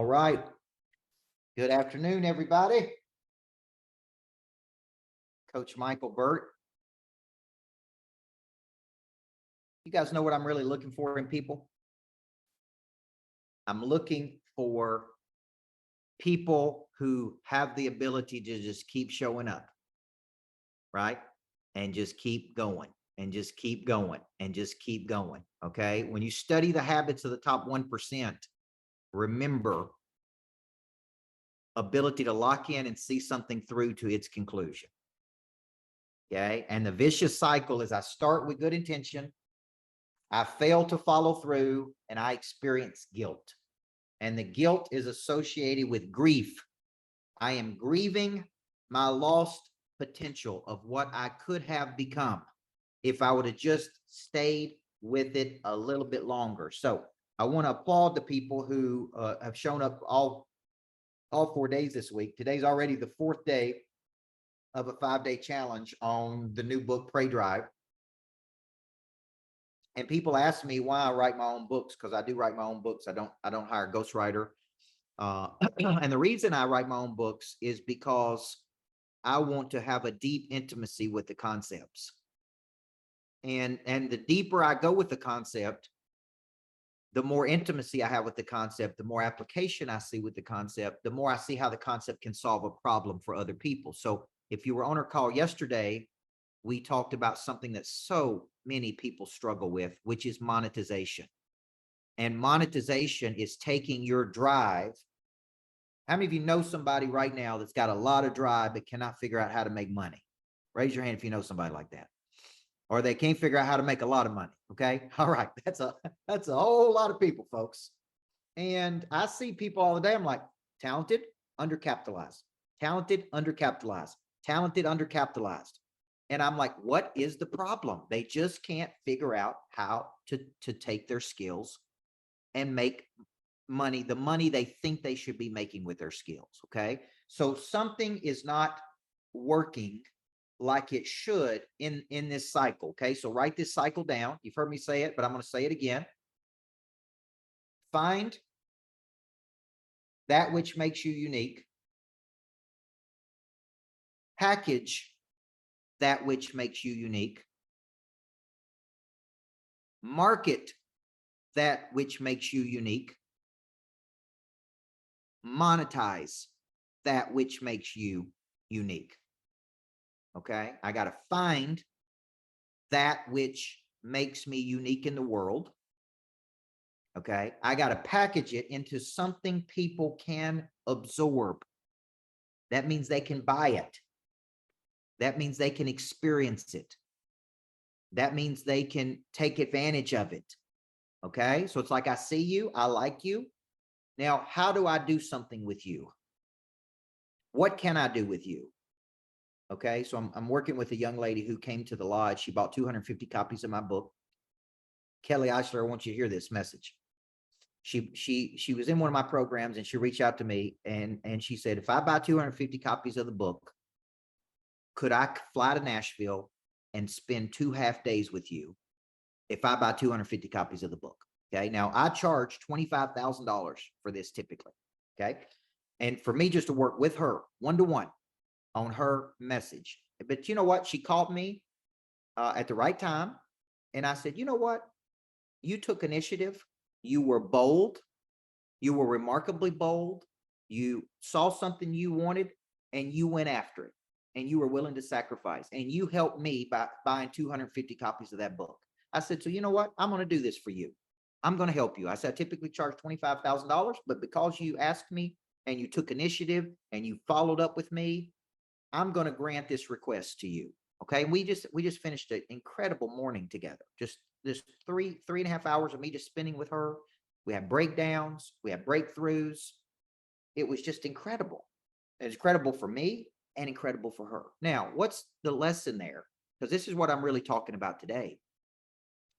All right. Good afternoon, everybody. Coach Micheal Burt. You guys know what I'm really looking for in people? I'm looking for people who have the ability to just keep showing up, right? And just keep going and just keep going and just keep going. Okay. When you study the habits of the top 1%, remember ability to lock in and see something through to its conclusion. Okay. And the vicious cycle is I start with good intention, I fail to follow through, and I experience guilt. And the guilt is associated with grief. I am grieving my lost potential of what I could have become if I would have just stayed with it a little bit longer. So I want to applaud the people who have shown up all 4 days this week. Today's already the 4th day of a 5-day challenge on the new book, Pray Drive. And people ask me why I write my own books, because I do write my own books. I don't hire a ghostwriter. And the reason I write my own books is because I want to have a deep intimacy with the concepts. And the deeper I go with the concept, the more intimacy I have with the concept, the more application I see with the concept, the more I see how the concept can solve a problem for other people. So if you were on our call yesterday, we talked about something that so many people struggle with, which is monetization. And monetization is taking your drive. How many of you know somebody right now that's got a lot of drive but cannot figure out how to make money? Raise your hand if you know somebody like that. Or they can't figure out how to make a lot of money. Okay. All right. That's a whole lot of people, folks. And I see people all the day. I'm like, talented, undercapitalized, talented, undercapitalized, talented, undercapitalized. And I'm like, what is the problem? They just can't figure out how to take their skills and make money, the money they think they should be making with their skills. Okay. So something is not working like it should in this cycle. Okay. So write this cycle down. You've heard me say it, but I'm going to say it again. Find that which makes you unique. Package that which makes you unique. Market that which makes you unique. Monetize that which makes you unique. Okay. I got to find that which makes me unique in the world. Okay. I got to package it into something people can absorb. That means they can buy it. That means they can experience it. That means they can take advantage of it. Okay. So it's like, I see you, I like you. Now, how do I do something with you? What can I do with you? Okay. So I'm working with a young lady who came to the lodge. She bought 250 copies of my book. Kelly Eisler, I want you to hear this message. She was in one of my programs and she reached out to me and she said, if I buy 250 copies of the book, could I fly to Nashville and spend 2 half days with you if I buy 250 copies of the book? Okay. Now I charge $25,000 for this typically. Okay. And for me just to work with her one-to-one on her message. But you know what? She called me at the right time. And I said, you know what? You took initiative. You were bold. You were remarkably bold. You saw something you wanted and you went after it. And you were willing to sacrifice. And you helped me by buying 250 copies of that book. I said, so you know what? I'm going to do this for you. I'm going to help you. I said, I typically charge $25,000, but because you asked me and you took initiative and you followed up with me, I'm going to grant this request to you. Okay. We just finished an incredible morning together. Just this 3.5 hours of me just spending with her. We had breakdowns. We had breakthroughs. It was just incredible. It was incredible for me and incredible for her. Now, what's the lesson there? Because this is what I'm really talking about today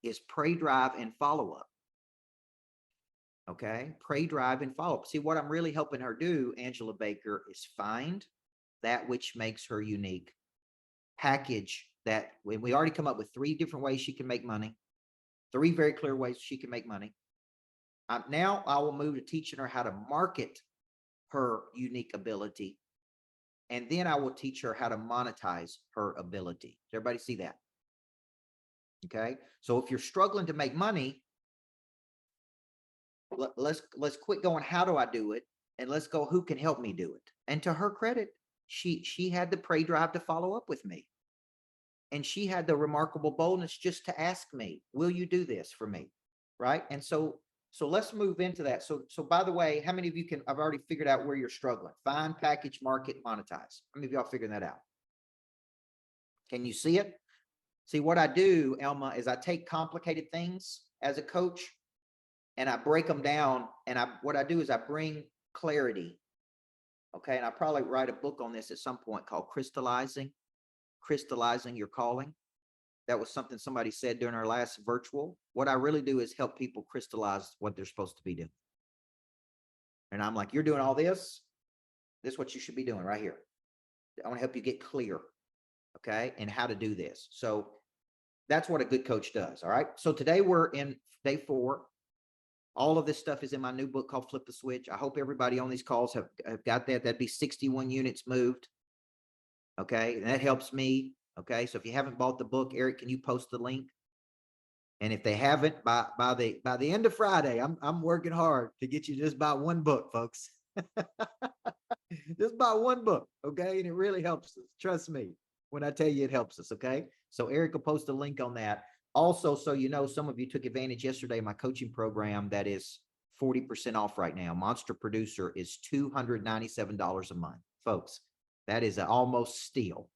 is pray, drive, and follow up. Okay. Pray, drive, and follow up. See, what I'm really helping her do, Angela Baker, is find that which makes her unique. Package that. We already come up with 3 different ways she can make money. 3 very clear ways she can make money. now I will move to teaching her how to market her unique ability. And then I will teach her how to monetize her ability. Does everybody see that? Okay. So if you're struggling to make money, let's quit going, how do I do it? And let's go, who can help me do it? And to her credit, she had the pray drive to follow up with me. And she had the remarkable boldness just to ask me, will you do this for me? Right. And so let's move into that. So by the way, how many of you I've already figured out where you're struggling? Find, package, market, monetize. How many of y'all figuring that out? Can you see it? See, what I do, Elma, is I take complicated things as a coach and I break them down. And what I do is I bring clarity. Okay. And I probably write a book on this at some point called crystallizing your calling. That was something somebody said during our last virtual. What I really do is help people crystallize what they're supposed to be doing. And I'm like, you're doing all this. This is what you should be doing right here. I want to help you get clear. Okay. And how to do this. So that's what a good coach does. All right. So today we're in day 4. All of this stuff is in my new book called Flip the Switch. I hope everybody on these calls have got that. That'd be 61 units moved. Okay. And that helps me. Okay. So if you haven't bought the book, Eric, can you post the link? And if they haven't, by the end of Friday, I'm working hard to get you just buy one book, folks. Just buy one book. Okay. And it really helps us. Trust me when I tell you it helps us. Okay. So Eric will post a link on that. Also, so you know, some of you took advantage yesterday of my coaching program that is 40% off right now. Monster Producer is $297 a month, folks. That is an almost steal.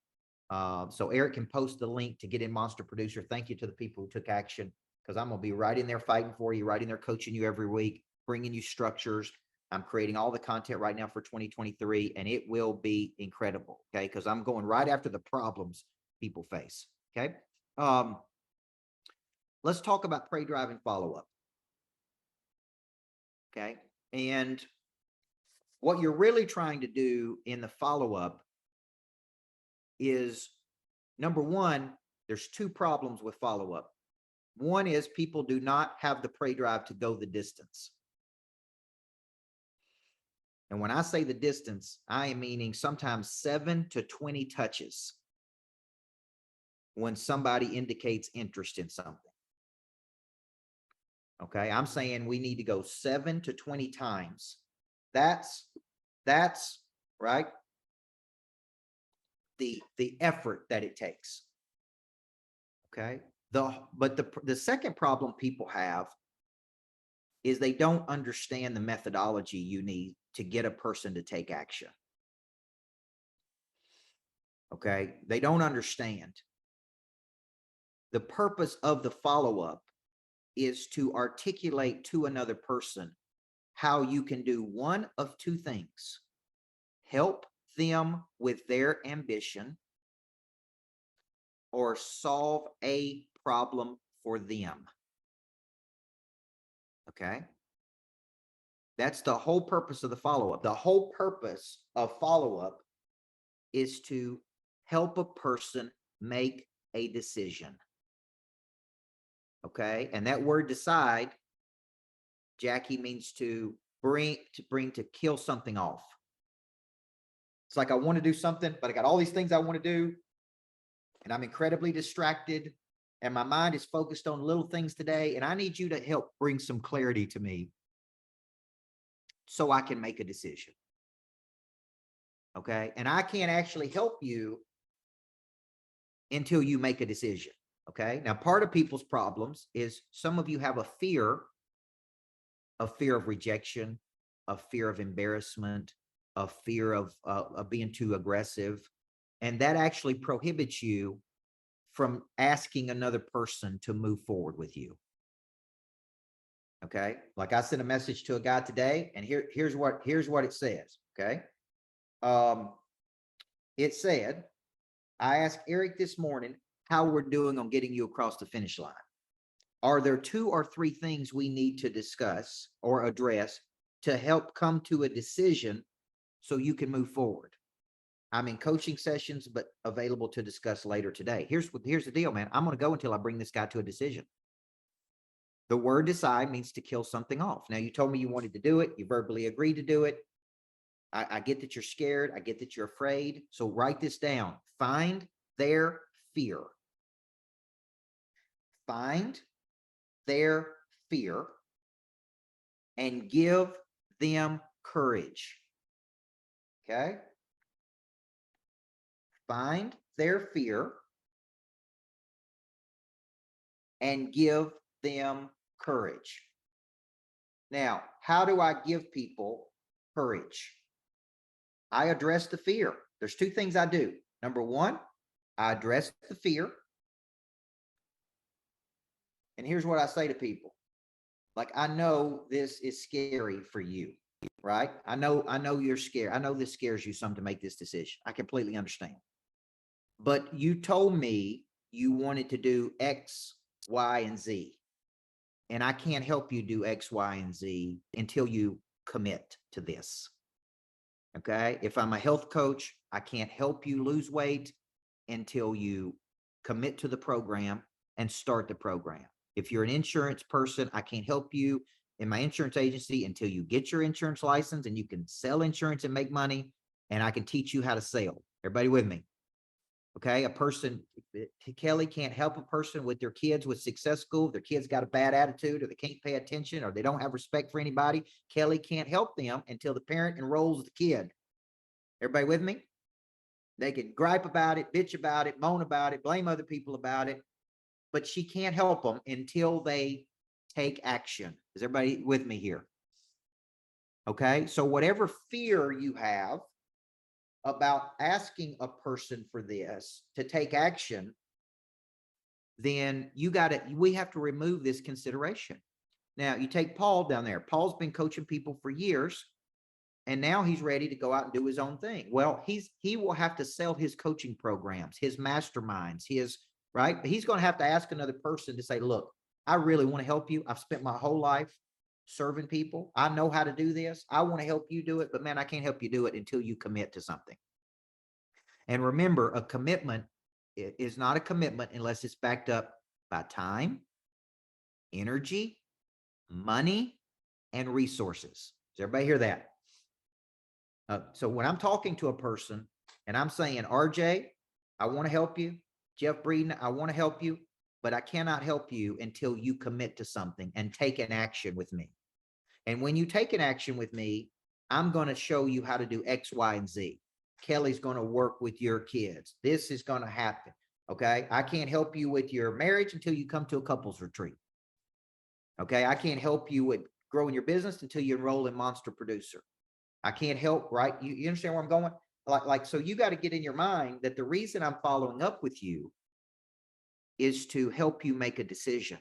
So Eric can post the link to get in Monster Producer. Thank you to the people who took action, because I'm going to be right in there fighting for you, right in there coaching you every week, bringing you structures. I'm creating all the content right now for 2023, and it will be incredible. Okay. Because I'm going right after the problems people face. Okay. Let's talk about pray, drive, and follow up. Okay. And what you're really trying to do in the follow up is, number one, there's 2 problems with follow up. One is people do not have the pray drive to go the distance. And when I say the distance, I am meaning sometimes 7 to 20 touches when somebody indicates interest in something. Okay. I'm saying we need to go 7 to 20 times. That's right. The effort that it takes. Okay. But the second problem people have is they don't understand the methodology you need to get a person to take action. Okay. They don't understand. The purpose of the follow-up is to articulate to another person how you can do one of 2 things: help them with their ambition, or solve a problem for them. Okay. That's the whole purpose of the follow-up. The whole purpose of follow-up is to help a person make a decision. Okay. And that word decide, Jackie, means to kill something off. It's like, I want to do something, but I got all these things I want to do, and I'm incredibly distracted, and my mind is focused on little things today. And I need you to help bring some clarity to me so I can make a decision. Okay. And I can't actually help you until you make a decision. Okay. Now, part of people's problems is some of you have a fear of rejection, a fear of embarrassment, a fear of being too aggressive. And that actually prohibits you from asking another person to move forward with you. Okay. Like I sent a message to a guy today, and here's what it says. Okay. It said, I asked Eric this morning how we're doing on getting you across the finish line. Are there 2 or 3 things we need to discuss or address to help come to a decision so you can move forward? I'm in coaching sessions, but available to discuss later today. Here's the deal, man. I'm going to go until I bring this guy to a decision. The word decide means to kill something off. Now, you told me you wanted to do it. You verbally agreed to do it. I get that you're scared. I get that you're afraid. So write this down. Find their fear. Find their fear and give them courage. Okay? Find their fear and give them courage. Now, how do I give people courage? I address the fear. There's two things I do. Number one, I address the fear. And here's what I say to people. Like, I know this is scary for you, right? I know you're scared. I know this scares you some to make this decision. I completely understand. But you told me you wanted to do X, Y, and Z. And I can't help you do X, Y, and Z until you commit to this. Okay. If I'm a health coach, I can't help you lose weight until you commit to the program and start the program. If you're an insurance person, I can't help you in my insurance agency until you get your insurance license and you can sell insurance and make money. And I can teach you how to sell. Everybody with me? Okay. A person, Kelly can't help a person with their kids with success school. If their kids got a bad attitude or they can't pay attention or they don't have respect for anybody. Kelly can't help them until the parent enrolls the kid. Everybody with me? They can gripe about it, bitch about it, moan about it, blame other people about it, but she can't help them until they take action. Is everybody with me here? Okay. So whatever fear you have about asking a person for this to take action, then we have to remove this consideration. Now you take Paul down there. Paul's been coaching people for years, and now he's ready to go out and do his own thing. Well, he will have to sell his coaching programs, his masterminds, right. He's going to have to ask another person to say, look, I really want to help you. I've spent my whole life serving people. I know how to do this. I want to help you do it, but man, I can't help you do it until you commit to something. And remember, a commitment is not a commitment unless it's backed up by time, energy, money, and resources. Does everybody hear that? So when I'm talking to a person and I'm saying, RJ, I want to help you. Jeff Breeden, I want to help you, but I cannot help you until you commit to something and take an action with me. And when you take an action with me, I'm going to show you how to do X, Y, and Z. Kelly's going to work with your kids. This is going to happen. Okay. I can't help you with your marriage until you come to a couples retreat. Okay. I can't help you with growing your business until you enroll in Monster Producer. I can't help, right? You understand where I'm going? So you got to get in your mind that the reason I'm following up with you is to help you make a decision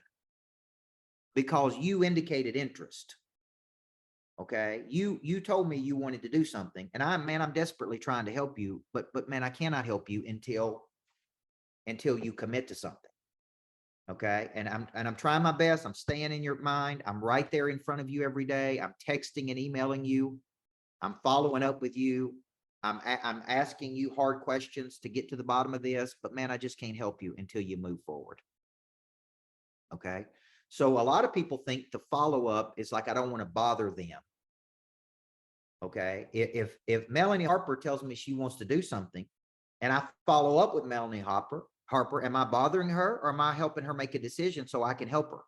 because you indicated interest. Okay. You told me you wanted to do something and I'm desperately trying to help you, but man, I cannot help you until you commit to something. Okay. And I'm trying my best. I'm staying in your mind. I'm right there in front of you every day. I'm texting and emailing you. I'm following up with you. I'm asking you hard questions to get to the bottom of this, but man, I just can't help you until you move forward. Okay. So a lot of people think the follow up is like, I don't want to bother them. Okay. If Melanie Harper tells me she wants to do something and I follow up with Melanie Harper, am I bothering her or am I helping her make a decision so I can help her?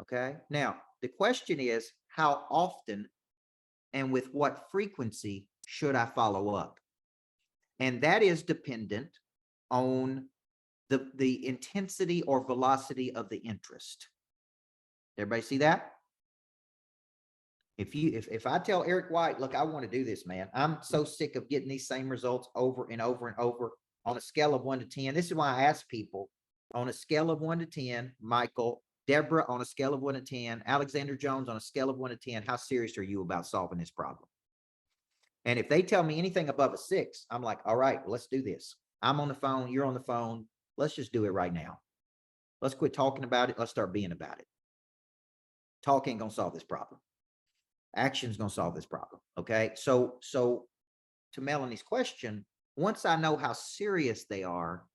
Okay. Now the question is, how often and with what frequency should I follow up? And that is dependent on the intensity or velocity of the interest. Everybody see that? If I tell Eric White, look, I want to do this, man. I'm so sick of getting these same results over and over and over on a scale of 1 to 10. This is why I ask people on a scale of 1 to 10, Michael, Deborah on a scale of 1 to 10, Alexander Jones on a scale of 1 to 10, how serious are you about solving this problem? And if they tell me anything above a 6, I'm like, all right, let's do this. I'm on the phone. You're on the phone. Let's just do it right now. Let's quit talking about it. Let's start being about it. Talk ain't going to solve this problem. Action's going to solve this problem. Okay. So to Melanie's question, once I know how serious they are,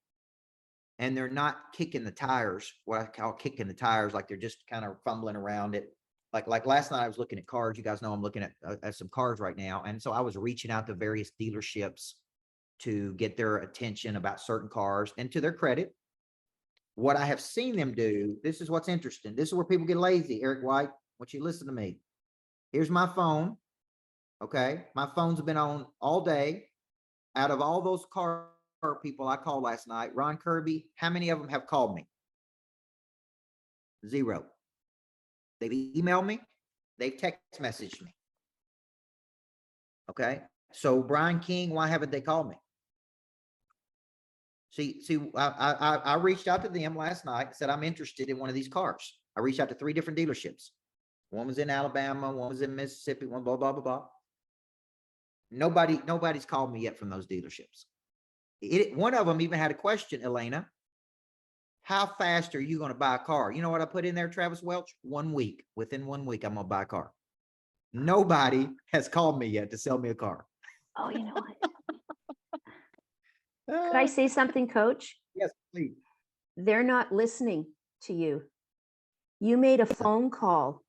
and they're not kicking the tires, what I call kicking the tires, like they're just kind of fumbling around it. Like last night I was looking at cars. You guys know I'm looking at some cars right now. And so I was reaching out to various dealerships to get their attention about certain cars. And to their credit, what I have seen them do, this is what's interesting. This is where people get lazy. Eric White, I want you to listen to me. Here's my phone. Okay. My phone's been on all day. Out of all those car people I called last night, Ron Kirby, how many of them have called me? Zero. They've emailed me. They've text messaged me. Okay. So Brian King, why haven't they called me? See, I reached out to them last night, said I'm interested in one of these cars. I reached out to 3 different dealerships. One was in Alabama, one was in Mississippi, one blah, blah, blah, blah. Nobody's called me yet from those dealerships. One of them even had a question, Elena. How fast are you going to buy a car? You know what I put in there, Travis Welch? 1 week. Within 1 week, I'm going to buy a car. Nobody has called me yet to sell me a car. Oh, you know what? Could I say something, Coach? Yes, please. They're not listening to you. You made a phone call.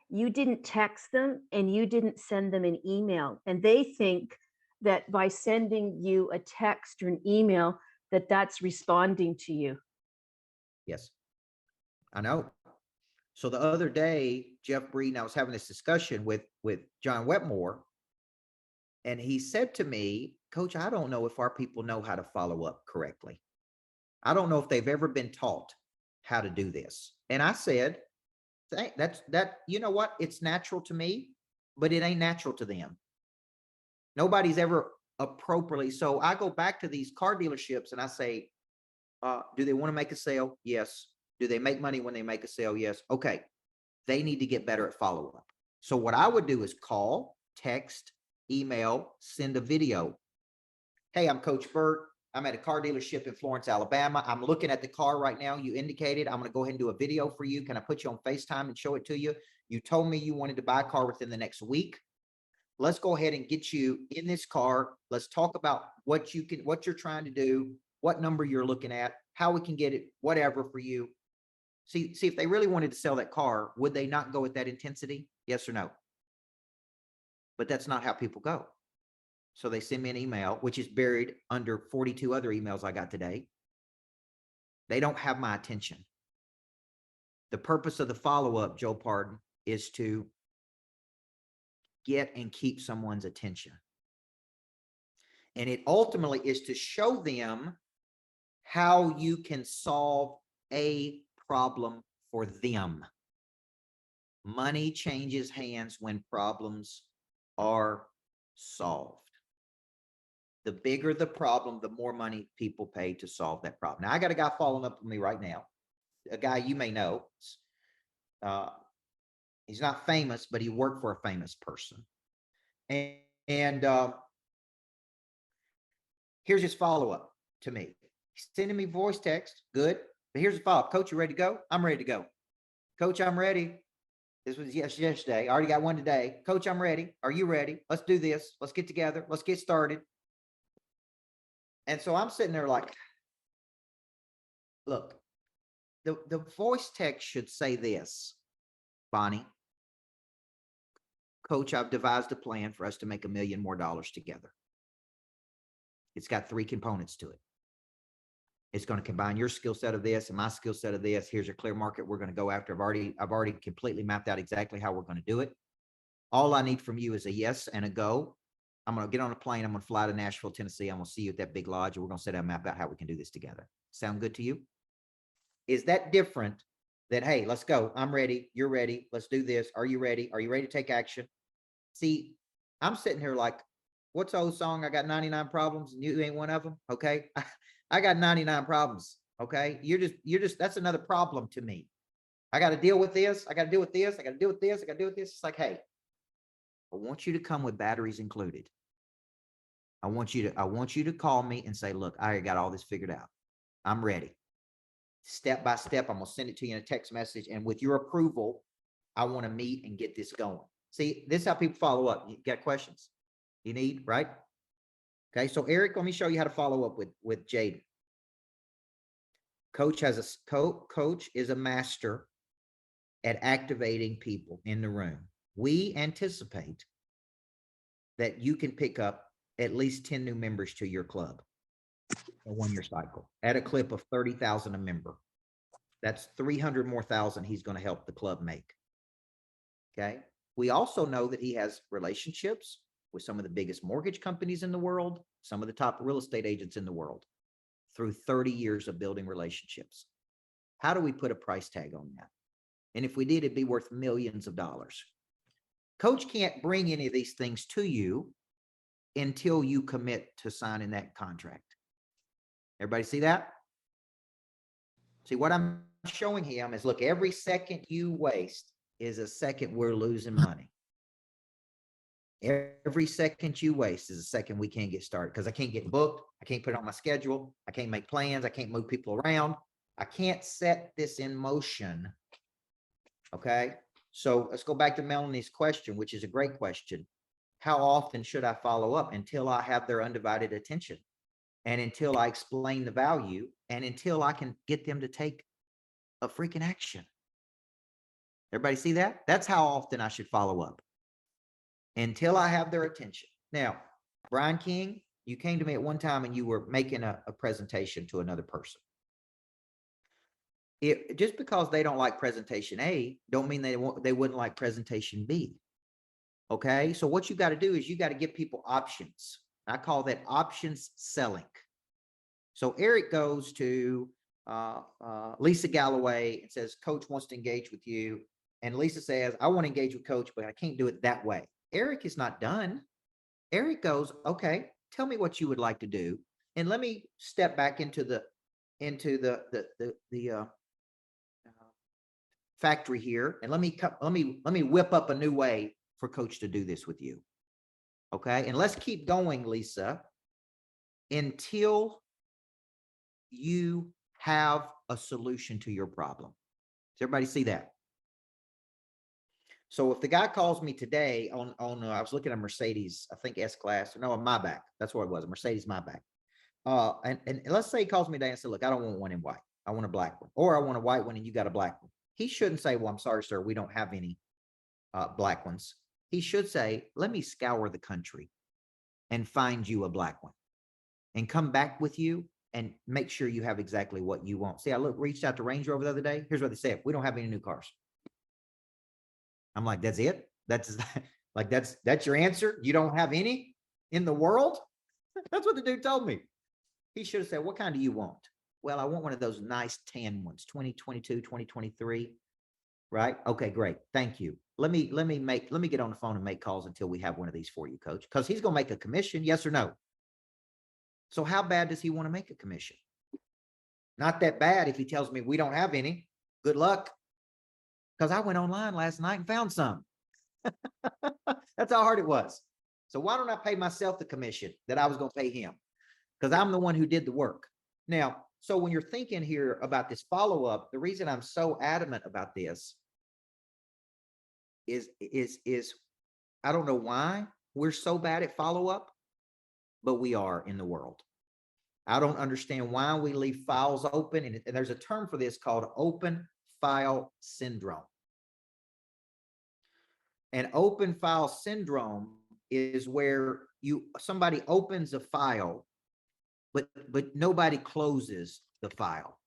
You didn't text them and you didn't send them an email. And they think that by sending you a text or an email, that that's responding to you. Yes, I know. So the other day, Jeff Breeden, I was having this discussion with John Wetmore, and he said to me, Coach, I don't know if our people know how to follow up correctly. I don't know if they've ever been taught how to do this. And I said, you know what? It's natural to me, but it ain't natural to them. Nobody's ever appropriately. So I go back to these car dealerships and I say, do they want to make a sale? Yes. Do they make money when they make a sale? Yes. Okay. They need to get better at follow up. So what I would do is call, text, email, send a video. Hey, I'm Coach Burt. I'm at a car dealership in Florence, Alabama. I'm looking at the car right now. You indicated I'm going to go ahead and do a video for you. Can I put you on FaceTime and show it to you? You told me you wanted to buy a car within the next week. Let's go ahead and get you in this car. Let's talk about what you're trying to do, what number you're looking at, how we can get it, whatever for you. See if they really wanted to sell that car, would they not go with that intensity? Yes or no? But that's not how people go. So they send me an email, which is buried under 42 other emails I got today. They don't have my attention. The purpose of the follow-up, Joe Pardon, is to get and keep someone's attention. And it ultimately is to show them how you can solve a problem for them. Money changes hands when problems are solved. The bigger the problem, the more money people pay to solve that problem. Now, I got a guy following up with me right now, a guy you may know. He's not famous, but he worked for a famous person. And here's his follow-up to me. He's sending me voice text. Good. But here's the follow-up. Coach, you ready to go? I'm ready to go. Coach, I'm ready. This was yesterday. I already got one today. Coach, I'm ready. Are you ready? Let's do this. Let's get together. Let's get started. And so I'm sitting there like, look, the voice text should say this, Bonnie. Coach, I've devised a plan for us to make $1 million more together. It's got 3 components to it. It's going to combine your skill set of this and my skill set of this. Here's a clear market we're going to go after. I've already completely mapped out exactly how we're going to do it. All I need from you is a yes and a go. I'm going to get on a plane. I'm going to fly to Nashville, Tennessee. I'm going to see you at that big lodge, and we're going to sit down and map out how we can do this together. Sound good to you? Is that different than, hey, let's go. I'm ready. You're ready. Let's do this. Are you ready? Are you ready to take action? See, I'm sitting here like, what's the old song? I got 99 problems and you ain't one of them. Okay. I got 99 problems. Okay. You're just, that's another problem to me. I got to deal with this. I got to deal with this. I got to deal with this. I got to deal with this. It's like, hey, I want you to come with batteries included. I want you to call me and say, look, I got all this figured out. I'm ready. Step by step, I'm going to send it to you in a text message. And with your approval, I want to meet and get this going. See, this is how people follow up. You got questions you need, right? Okay. So Eric, let me show you how to follow up with Jaden. Coach is a master at activating people in the room. We anticipate that you can pick up at least 10 new members to your club a 1 year cycle at a clip of 30,000 a member. That's 300 more thousand he's going to help the club make. Okay. We also know that he has relationships with some of the biggest mortgage companies in the world, some of the top real estate agents in the world through 30 years of building relationships. How do we put a price tag on that? And if we did, it'd be worth millions of dollars. Coach can't bring any of these things to you until you commit to signing that contract. Everybody see that? See, what I'm showing him is, look, every second you waste is a second we're losing money. Every second you waste is a second we can't get started because I can't get booked. I can't put it on my schedule. I can't make plans. I can't move people around. I can't set this in motion. Okay. So let's go back to Melanie's question, which is a great question. How often should I follow up? Until I have their undivided attention, and until I explain the value, and until I can get them to take a freaking action. Everybody see that? That's how often I should follow up, until I have their attention. Now, Brian King, you came to me at one time and you were making a presentation to another person. Just because they don't like presentation A, don't mean they wouldn't like presentation B. Okay. So what you got to do is you got to give people options. I call that options selling. So Eric goes to Lisa Galloway and says, Coach wants to engage with you. And Lisa says, I want to engage with Coach, but I can't do it that way. Eric is not done. Eric goes, okay, tell me what you would like to do. And let me step back into the factory here. And let me whip up a new way for Coach to do this with you. Okay. And let's keep going, Lisa, until you have a solution to your problem. Does everybody see that? So if the guy calls me today on I was looking at a Mercedes, I think S-Class, no, a Maybach. That's what it was, a Mercedes Maybach. And let's say he calls me today and said, look, I don't want one in white. I want a black one, or I want a white one and you got a black one. He shouldn't say, well, I'm sorry, sir, we don't have any black ones. He should say, let me scour the country and find you a black one and come back with you and make sure you have exactly what you want. See, I reached out to Range Rover the other day. Here's what they said. We don't have any new cars. I'm like, that's it? That's like, that's your answer? You don't have any in the world? That's what the dude told me. He should have said, what kind do you want? Well, I want one of those nice tan ones, 2022, 2023. Right? Okay, great. Thank you. Let me get on the phone and make calls until we have one of these for you, Coach, because he's going to make a commission. Yes or no? So how bad does he want to make a commission? Not that bad. If he tells me we don't have any, good luck. Because I went online last night and found some. That's how hard it was. So why don't I pay myself the commission that I was going to pay him? Because I'm the one who did the work. Now, so when you're thinking here about this follow-up, the reason I'm so adamant about this is I don't know why we're so bad at follow-up, but we are in the world. I don't understand why we leave files open. And there's a term for this called open file syndrome. And open file syndrome is where somebody opens a file, but nobody closes the file.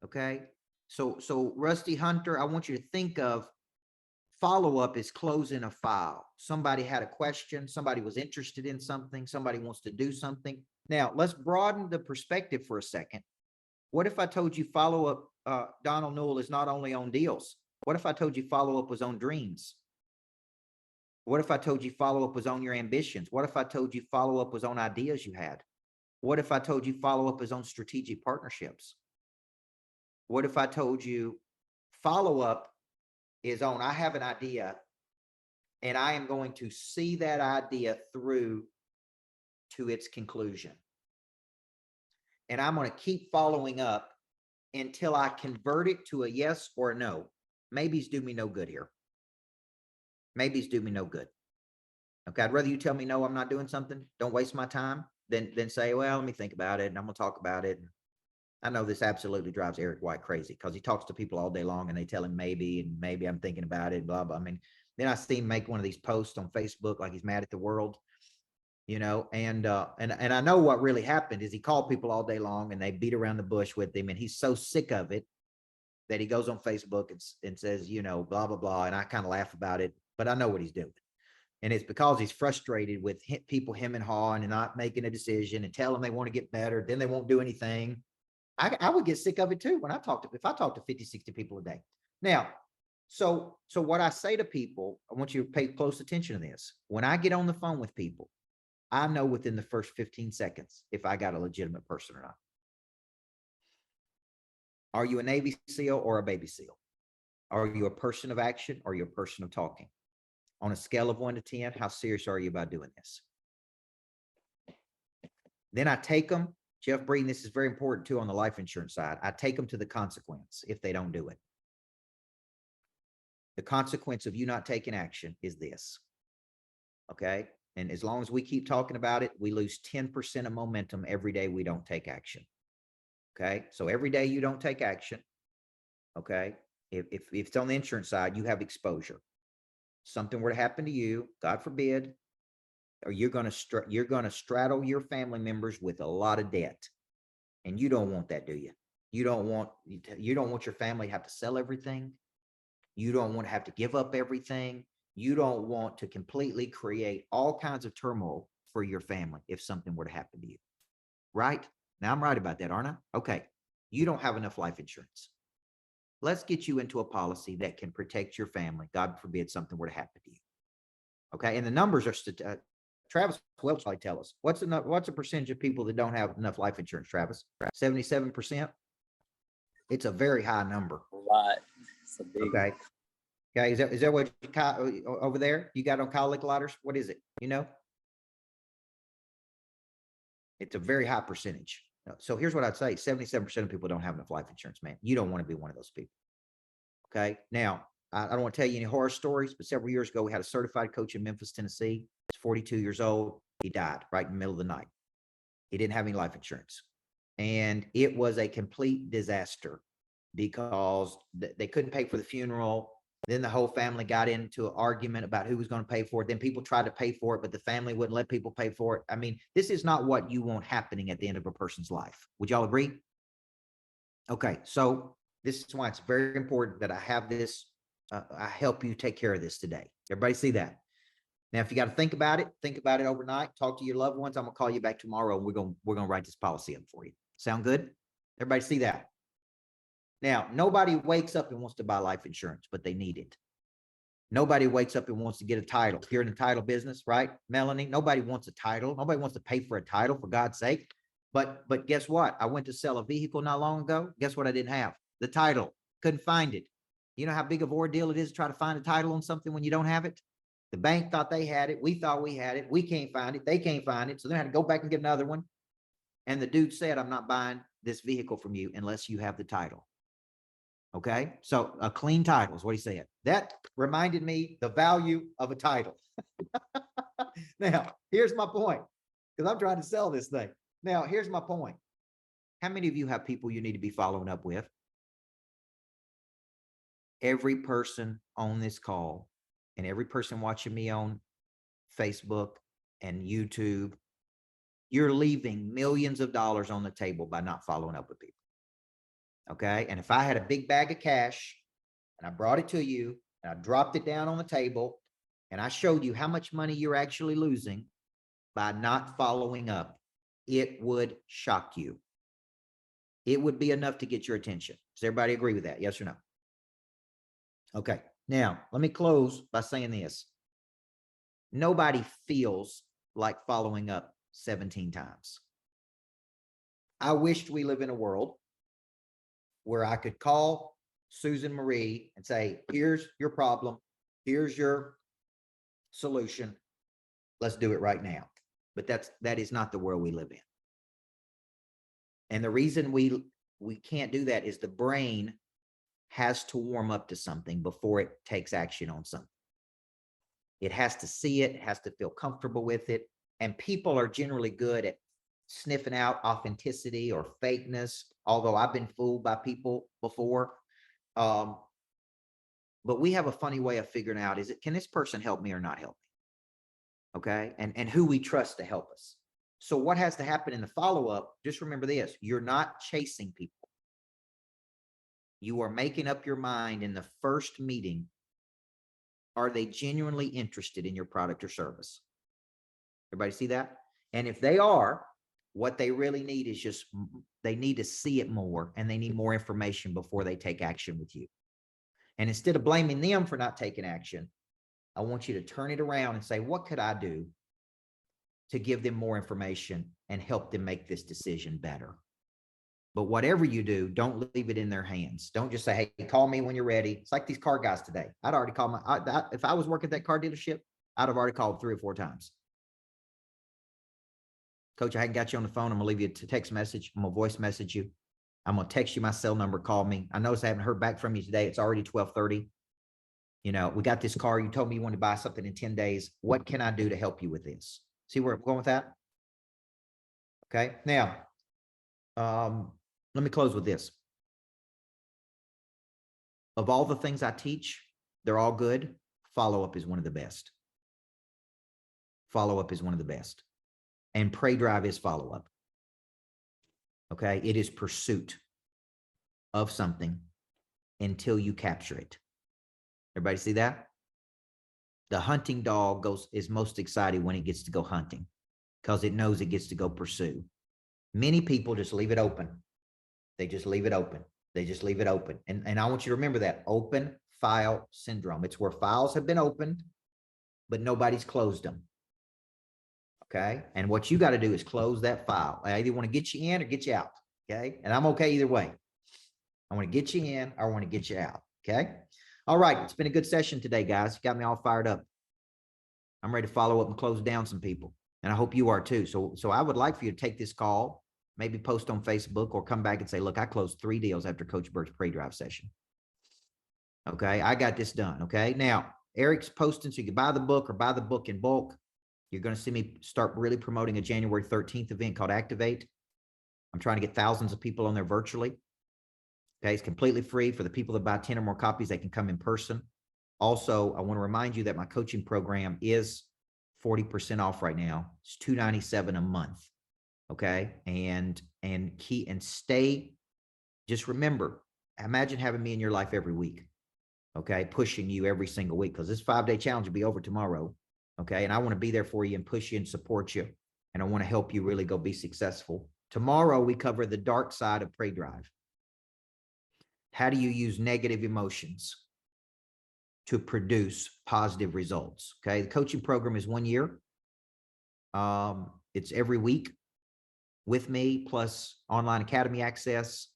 Okay. So Rusty Hunter, I want you to think of follow-up is closing a file. Somebody had a question. Somebody was interested in something. Somebody wants to do something. Now let's broaden the perspective for a second. What if I told you follow-up, Donald Newell, is not only on deals? What if I told you follow-up was on dreams? What if I told you follow-up was on your ambitions? What if I told you follow-up was on ideas you had? What if I told you follow-up is on strategic partnerships? What if I told you follow-up is on, I have an idea and I am going to see that idea through to its conclusion. And I'm going to keep following up until I convert it to a yes or a no. Maybes do me no good here. Maybes do me no good. Okay. I'd rather you tell me, no, I'm not doing something. Don't waste my time than say, well, let me think about it and I'm going to talk about it. I know this absolutely drives Eric White crazy because he talks to people all day long and they tell him maybe, and maybe I'm thinking about it, blah, blah. I mean, then I see him make one of these posts on Facebook like he's mad at the world, and I know what really happened is he called people all day long and they beat around the bush with him, and he's so sick of it that he goes on Facebook and says, blah, blah, blah. And I kind of laugh about it, but I know what he's doing. And it's because he's frustrated with people him and hawing and not making a decision and tell them they want to get better. Then they won't do anything. I would get sick of it too when if I talk to 50, 60 people a day. Now, so what I say to people, I want you to pay close attention to this. When I get on the phone with people, I know within the first 15 seconds if I got a legitimate person or not. Are you a Navy SEAL or a baby SEAL? Are you a person of action or are you a person of talking? On a scale of 1 to 10, how serious are you about doing this? Then I take them, Jeff Breeden, this is very important too on the life insurance side. I take them to the consequence if they don't do it. The consequence of you not taking action is this. Okay. And as long as we keep talking about it, we lose 10% of momentum every day we don't take action. Okay. So every day you don't take action. Okay. If it's on the insurance side, you have exposure. Something were to happen to you, God forbid, or you're going to straddle your family members with a lot of debt. And you don't want that, do you? You don't want your family to have to sell everything. You don't want to have to give up everything. You don't want to completely create all kinds of turmoil for your family if something were to happen to you. Right? Now I'm right about that, aren't I? Okay. You don't have enough life insurance. Let's get you into a policy that can protect your family. God forbid something were to happen to you. Okay. And the numbers are, Travis will probably tell us what's a percentage of people that don't have enough life insurance, Travis? 77%. It's a very high number. A lot. It's a big. Okay. Okay. Is that what over there you got on colic lighters? What is it? It's a very high percentage. So here's what I'd say. 77% of people don't have enough life insurance, man. You don't want to be one of those people. Okay. Now, I don't want to tell you any horror stories, but several years ago, we had a certified coach in Memphis, Tennessee. He's 42 years old. He died right in the middle of the night. He didn't have any life insurance. And it was a complete disaster because they couldn't pay for the funeral. Then the whole family got into an argument about who was going to pay for it. Then people tried to pay for it, but the family wouldn't let people pay for it. I mean, this is not what you want happening at the end of a person's life. Would y'all agree? Okay. So this is why it's very important that I have this. I help you take care of this today. Everybody see that? Now, if you got to think about it overnight, talk to your loved ones. I'm going to call you back tomorrow. And we're going to write this policy up for you. Sound good? Everybody see that? Now, nobody wakes up and wants to buy life insurance, but they need it. Nobody wakes up and wants to get a title. If you're in the title business, right, Melanie? Nobody wants a title. Nobody wants to pay for a title, for God's sake. But guess what? I went to sell a vehicle not long ago. Guess what I didn't have? The title. Couldn't find it. You know how big of an ordeal it is to try to find a title on something when you don't have it? The bank thought they had it. We thought we had it. We can't find it. They can't find it. So they had to go back and get another one. And the dude said, I'm not buying this vehicle from you unless you have the title. Okay. So a clean title is what he said. That reminded me the value of a title. Now, here's my point, because I'm trying to sell this thing. Now, here's my point. How many of you have people you need to be following up with? Every person on this call and every person watching me on Facebook and YouTube, you're leaving millions of dollars on the table by not following up with people. Okay. And if I had a big bag of cash and I brought it to you and I dropped it down on the table and I showed you how much money you're actually losing by not following up, it would shock you. It would be enough to get your attention. Does everybody agree with that? Yes or no? Okay. Now, let me close by saying this. Nobody feels like following up 17 times. I wished we live in a world where I could call Susan Marie and say, here's your problem. Here's your solution. Let's do it right now. But that is not the world we live in. And the reason we can't do that is the brain has to warm up to something before it takes action on something. It has to see it, has to feel comfortable with it. And people are generally good at sniffing out authenticity or fakeness, although I've been fooled by people before. But we have a funny way of figuring out, can this person help me or not help me? Okay. And who we trust to help us. So what has to happen in the follow-up? Just remember this, you're not chasing people. You are making up your mind in the first meeting. Are they genuinely interested in your product or service? Everybody see that? And if they are, what they really need is they need to see it more, and they need more information before they take action with you. And instead of blaming them for not taking action, I want you to turn it around and say, what could I do to give them more information and help them make this decision better? But whatever you do, don't leave it in their hands. Don't just say, hey, call me when you're ready. It's like these car guys today. I'd already called if I was working at that car dealership, I'd have already called 3 or 4 times. Coach, I hadn't got you on the phone. I'm going to leave you a text message. I'm going to voice message you. I'm going to text you my cell number. Call me. I notice I haven't heard back from you today. It's already 12:30. We got this car. You told me you wanted to buy something in 10 days. What can I do to help you with this? See where I'm going with that? Okay. Now, let me close with this. Of all the things I teach, they're all good. Follow-up is one of the best. Follow-up is one of the best. And Pray Drive is follow-up. Okay. It is pursuit of something until you capture it. Everybody see that? The hunting dog is most excited when it gets to go hunting, because it knows it gets to go pursue. Many people just leave it open. They just leave it open. They just leave it open. And I want you to remember that open file syndrome. It's where files have been opened, but nobody's closed them. Okay. And what you got to do is close that file. I either want to get you in or get you out. Okay. And I'm okay either way. I want to get you in or I want to get you out. Okay. All right. It's been a good session today, guys. You got me all fired up. I'm ready to follow up and close down some people. And I hope you are too. So I would like for you to take this call, maybe post on Facebook, or come back and say, look, I closed 3 deals after Coach Burt's Pray Drive session. Okay. I got this done. Okay. Now, Eric's posting, so you can buy the book or buy the book in bulk. You're going to see me start really promoting a January 13th event called Activate. I'm trying to get thousands of people on there virtually. Okay. It's completely free. For the people that buy 10 or more copies, they can come in person. Also, I want to remind you that my coaching program is 40% off right now. It's $297 a month. Okay. And stay, just remember, imagine having me in your life every week. Okay. Pushing you every single week, because this 5-day challenge will be over tomorrow. Okay. And I want to be there for you and push you and support you. And I want to help you really go be successful. Tomorrow, we cover the dark side of Pray Drive. How do you use negative emotions to produce positive results? Okay. The coaching program is 1 year. It's every week with me, plus online academy access.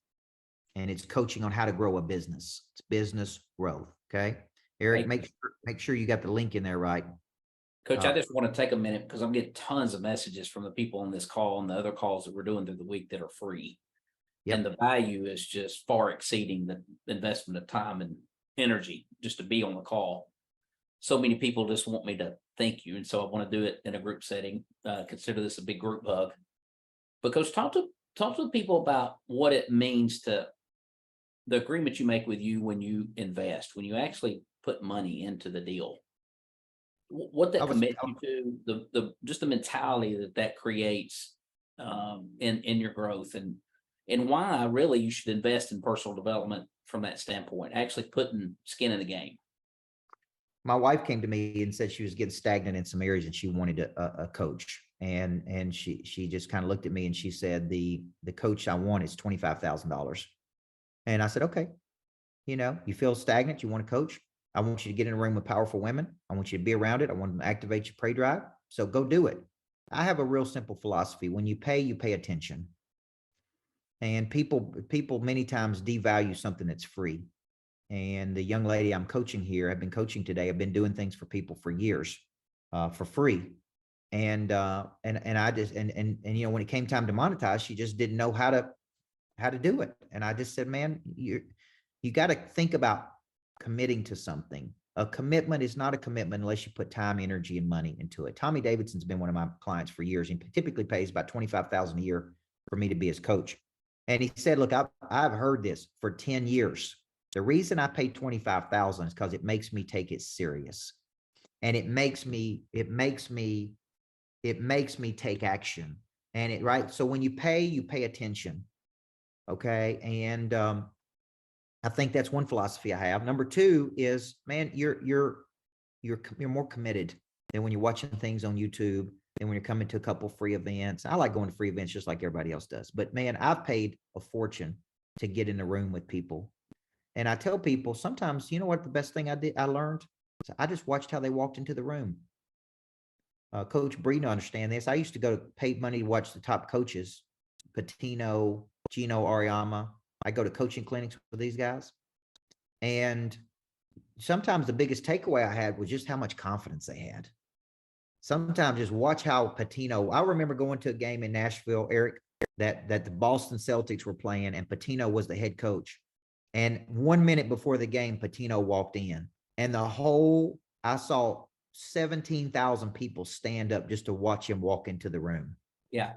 And it's coaching on how to grow a business. It's business growth. Okay. Eric, make sure you got the link in there, right? Coach, I just want to take a minute, because I'm getting tons of messages from the people on this call and the other calls that we're doing through the week that are free. Yep. And the value is just far exceeding the investment of time and energy just to be on the call. So many people just want me to thank you. And so I want to do it in a group setting. Consider this a big group hug. But Coach, talk to the people about what it means to the agreement you make with you when you invest, when you actually put money into the deal. What that commits you to, just the mentality that creates in your growth, and why really you should invest in personal development from that standpoint, actually putting skin in the game. My wife came to me and said she was getting stagnant in some areas and she wanted a coach. And she just kind of looked at me and she said, the coach I want is $25,000. And I said, okay, you feel stagnant, you want a coach. I want you to get in a room with powerful women. I want you to be around it. I want to activate your Pray Drive. So go do it. I have a real simple philosophy. When you pay attention. And people many times devalue something that's free. And the young lady I'm coaching here, I've been coaching today. I've been doing things for people for years, for free. And I just, when it came time to monetize, she just didn't know how to do it. And I just said, man, you got to think about committing to something A commitment is not a commitment unless you put time, energy, and money into it. Tommy Davidson's been one of my clients for years and typically pays about $25,000 a year for me to be his coach. And he said, look, I've heard this for 10 years. The reason I pay $25,000 is because it makes me take it serious. And it makes me take action. And right. So when you pay attention. Okay. And I think that's one philosophy I have. Number two is, man, you're more committed than when you're watching things on YouTube and when you're coming to a couple free events. I like going to free events just like everybody else does. But man, I've paid a fortune to get in the room with people. And I tell people sometimes, you know what, the best thing I learned? So I just watched how they walked into the room. Coach Burt understand this. I used to go to pay money to watch the top coaches, Patino, Gino Ariama. I go to coaching clinics with these guys. And sometimes the biggest takeaway I had was just how much confidence they had. Sometimes just watch how Patino, I remember going to a game in Nashville, Eric, that the Boston Celtics were playing and Patino was the head coach. And 1 minute before the game, Patino walked in and I saw 17,000 people stand up just to watch him walk into the room. Yeah.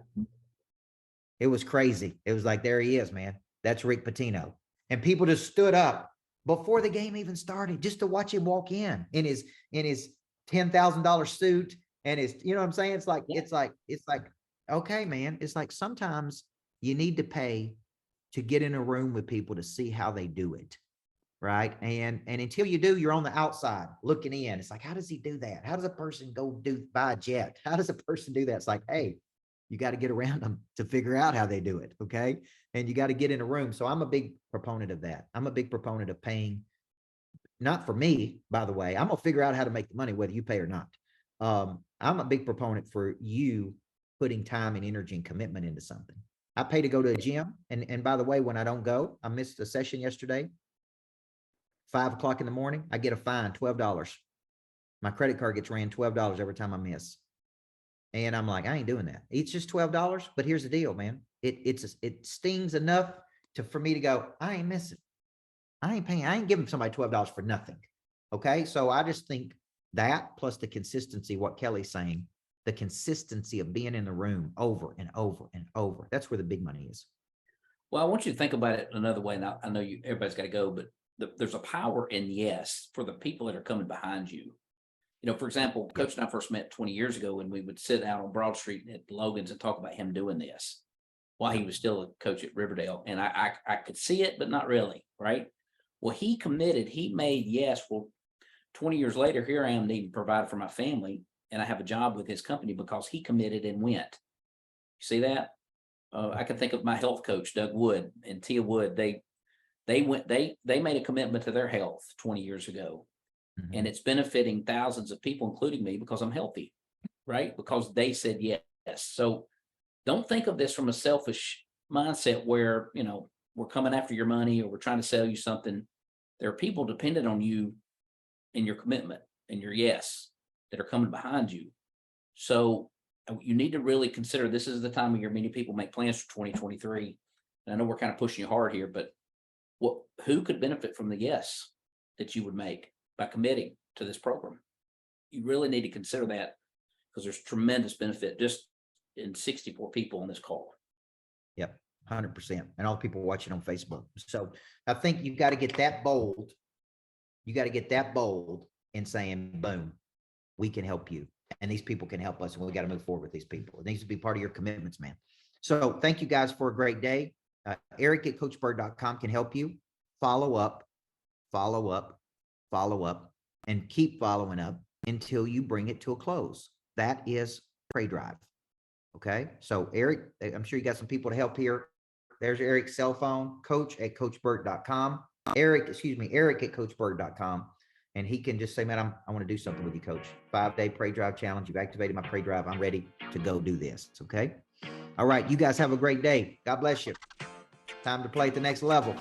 It was crazy. It was like, there he is, man. That's Rick Pitino. And people just stood up before the game even started just to watch him walk in his $10,000 suit and his, you know what I'm saying? It's like, okay, man. It's like sometimes you need to pay to get in a room with people to see how they do it. Right. And until you do, you're on the outside looking in. It's like, how does he do that? How does a person go buy a jet? How does a person do that? It's like, hey, you got to get around them to figure out how they do it. Okay. And you got to get in a room. So I'm a big proponent of that. I'm a big proponent of paying, not for me, by the way. I'm going to figure out how to make the money, whether you pay or not. I'm a big proponent for you putting time and energy and commitment into something. I pay to go to a gym. And by the way, when I don't go, I missed a session yesterday, 5 o'clock in the morning, I get a fine, $12. My credit card gets ran $12 every time I miss. And I'm like, I ain't doing that. It's just $12. But here's the deal, man. It stings enough for me to go, I ain't missing. I ain't paying. I ain't giving somebody $12 for nothing. Okay. So I just think that plus the consistency, what Kelly's saying, the consistency of being in the room over and over and over. That's where the big money is. Well, I want you to think about it another way. Now, I know everybody's got to go, but there's a power in yes for the people that are coming behind you. You know, for example, Coach and I first met 20 years ago when we would sit out on Broad Street at Logan's and talk about him doing this while he was still a coach at Riverdale. And I could see it, but not really, right? Well, he committed, he made yes. Well, 20 years later, here I am needing to provide for my family, and I have a job with his company because he committed and went. You see that? I can think of my health coach, Doug Wood and Tia Wood. They made a commitment to their health 20 years ago. Mm-hmm. And it's benefiting thousands of people, including me, because I'm healthy, right? Because they said yes. So don't think of this from a selfish mindset where, you know, we're coming after your money or we're trying to sell you something. There are people dependent on you and your commitment and your yes that are coming behind you. So you need to really consider this is the time of year many people make plans for 2023. And I know we're kind of pushing you hard here, but who could benefit from the yes that you would make by committing to this program? You really need to consider that because there's tremendous benefit just in 64 people on this call. Yep, 100%. And all the people watching on Facebook. So I think you've got to get that bold. You got to get that bold in saying, boom, we can help you. And these people can help us. And we got to move forward with these people. It needs to be part of your commitments, man. So thank you guys for a great day. Eric at CoachBurt.com can help you. Follow up, and keep following up until you bring it to a close. That is Pray Drive. Okay. So Eric, I'm sure you got some people to help here. There's Eric's cell phone, coach at CoachBurt.com. Eric at CoachBurt.com. And he can just say, man, I want to do something with you, coach. 5-day Pray Drive challenge. You've activated my Pray Drive. I'm ready to go do this. Okay. All right. You guys have a great day. God bless you. Time to play at the next level.